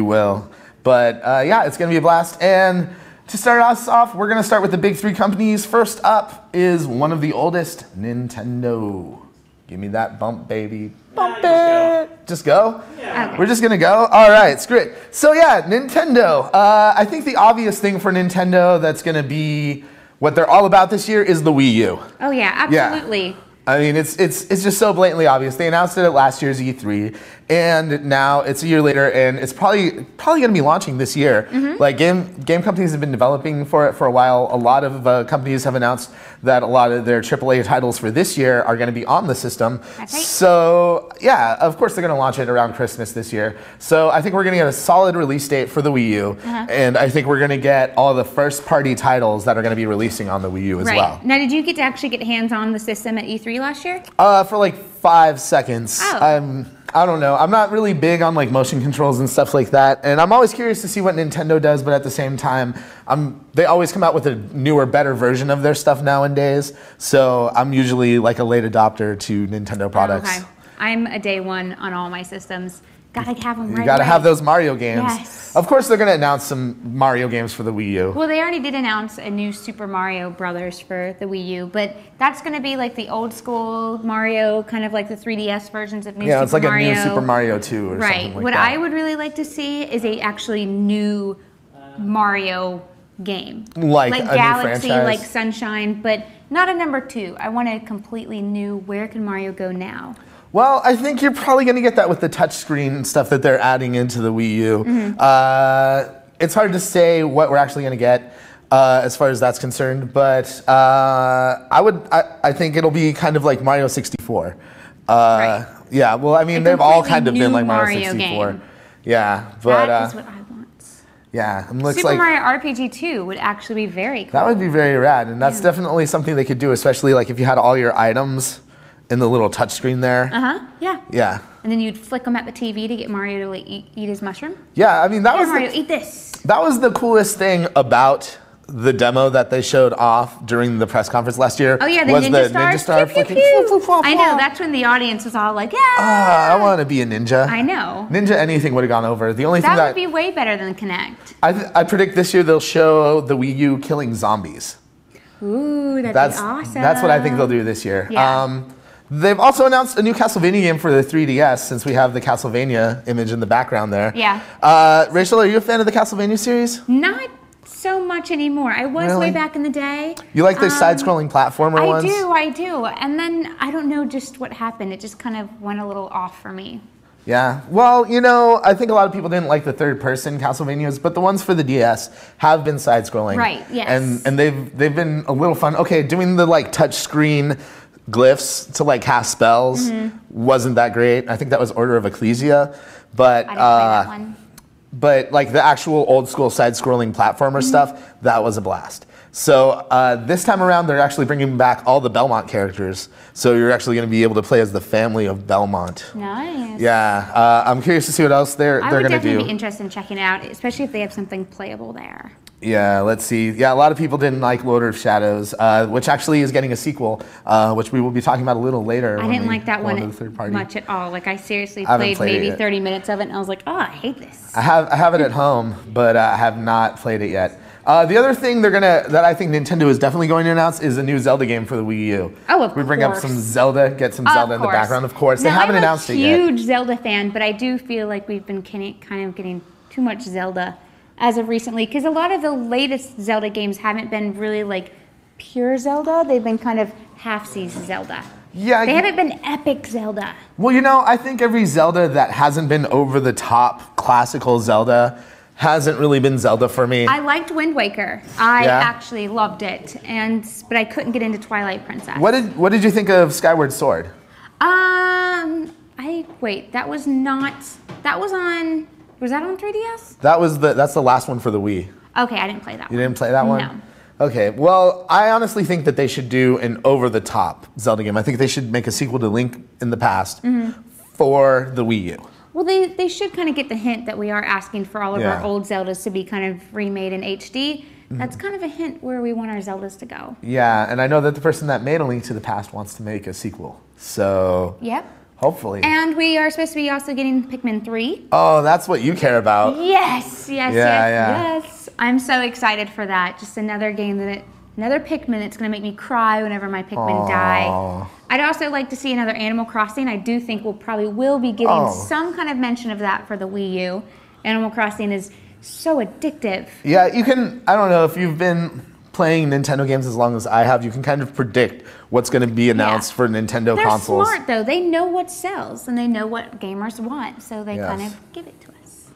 You will. But yeah, it's going to be a blast. And to start us off, we're going to start with the big three companies. First up is one of the oldest, Nintendo. Give me that bump, baby. Bump it. Just go? Yeah. We're just going to go? All right, screw it. So yeah, Nintendo. I think the obvious thing for Nintendo that's going to be what they're all about this year is the Wii U. Oh yeah, absolutely. Yeah. I mean, it's just so blatantly obvious. They announced it at last year's E3, and now it's a year later, and it's probably going to be launching this year. Like game companies have been developing for it for a while. A lot of companies have announced that a lot of their AAA titles for this year are going to be on the system. That's right. So yeah, of course they're going to launch it around Christmas this year. So I think we're going to get a solid release date for the Wii U, and I think we're going to get all the first-party titles that are going to be releasing on the Wii U as well. Now, did you get to actually get hands on the system at E3 last year? For like 5 seconds. Oh. I don't know. I'm not really big on like motion controls and stuff like that, and I'm always curious to see what Nintendo does. But at the same time, they always come out with a newer, better version of their stuff nowadays. So I'm usually like a late adopter to Nintendo products. Okay. I'm a day one on all my systems. Gotta have them right. You gotta have those Mario games. Yes. Of course, they're gonna announce some Mario games for the Wii U. Well, they already did announce a new Super Mario Brothers for the Wii U, but that's gonna be like the old school Mario, kind of like the 3DS versions of new Super Mario. Yeah, it's like a new Super Mario 2 or something like that. What I would really like to see is a actually new Mario game. Like a Galaxy, new franchise? like Sunshine, but not a number 2. I want a completely new, where can Mario go now? Well, I think you're probably going to get that with the touchscreen stuff that they're adding into the Wii U. It's hard to say what we're actually going to get as far as that's concerned, but I think it'll be kind of like Mario 64. Right. Yeah, well, I mean, they've all kind of been like Mario 64. Game. Yeah, but that is what I want. yeah, it looks Super like Mario RPG 2 would actually be very cool. that would be very rad, and that's definitely something they could do, especially like if you had all your items in the little touchscreen there. Yeah. Yeah. And then you'd flick them at the TV to get Mario to like, eat his mushroom. Yeah, I mean that was Mario, eat this. That was the coolest thing about the demo that they showed off during the press conference last year. Oh yeah, the was Ninja the Star. Ninja Star Pew, pew, flicking. pew. I know, that's when the audience was all like, yeah. I want to be a ninja. I know. Ninja anything would have gone over. The only thing that would be way better than Kinect. I predict this year they'll show the Wii U killing zombies. Ooh, that'd be awesome. That's what I think they'll do this year. Yeah. They've also announced a new Castlevania game for the 3DS, since we have the Castlevania image in the background there. Yeah. Rachel, are you a fan of the Castlevania series? Not so much anymore. I was way back in the day. You like the side-scrolling platformer ones? I do. And then I don't know just what happened. It just kind of went a little off for me. Yeah. Well, you know, I think a lot of people didn't like the third-person Castlevanias, but the ones for the DS have been side-scrolling. Right, yes. And they've been a little fun. Okay, doing the like touch screen glyphs to like cast spells wasn't that great. I think that was Order of Ecclesia, but I didn't play that one. But like the actual old school side-scrolling platformer stuff, that was a blast. So this time around, they're actually bringing back all the Belmont characters. So you're actually going to be able to play as the family of Belmont. Nice. Yeah, I'm curious to see what else they're going to do. I would definitely be interested in checking it out, especially if they have something playable there. Yeah, let's see. Yeah, a lot of people didn't like Lord of Shadows, which actually is getting a sequel, which we will be talking about a little later. I didn't like that one much at all. Like I seriously played maybe 30 minutes of it, and I was like, oh, I hate this. I have it at home, but I have not played it yet. The other thing that I think Nintendo is definitely going to announce is a new Zelda game for the Wii U. Oh, of course. We bring up some Zelda, get some Zelda in the background, of course. They haven't announced it yet. I'm a huge Zelda fan, but I do feel like we've been kind of getting too much Zelda as of recently, because a lot of the latest Zelda games haven't been really like pure Zelda. They've been kind of half-seas Zelda. Yeah, they haven't been epic Zelda. Well, you know, I think every Zelda that hasn't been over-the-top classical Zelda hasn't really been Zelda for me. I liked Wind Waker. I actually loved it, but I couldn't get into Twilight Princess. What did you think of Skyward Sword? Was that on 3DS? That's the last one for the Wii. Okay, I didn't play that one. You didn't play that one? No. Okay, well, I honestly think that they should do an over-the-top Zelda game. I think they should make a sequel to Link in the Past for the Wii U. Well, they should kind of get the hint that we are asking for all of our old Zeldas to be kind of remade in HD. That's kind of a hint where we want our Zeldas to go. Yeah, and I know that the person that made A Link to the Past wants to make a sequel. So yep. Hopefully. And we are supposed to be also getting Pikmin 3. Oh, that's what you care about. Yes, yes, Yeah, yes. I'm so excited for that. Just another game another Pikmin that's going to make me cry whenever my Pikmin die. I'd also like to see another Animal Crossing. I do think we'll probably be getting some kind of mention of that for the Wii U. Animal Crossing is so addictive. Yeah, you can, I don't know, if you've been playing Nintendo games as long as I have, you can kind of predict what's going to be announced for Nintendo consoles. They're smart, though. They know what sells, and they know what gamers want, so they kind of give it to us.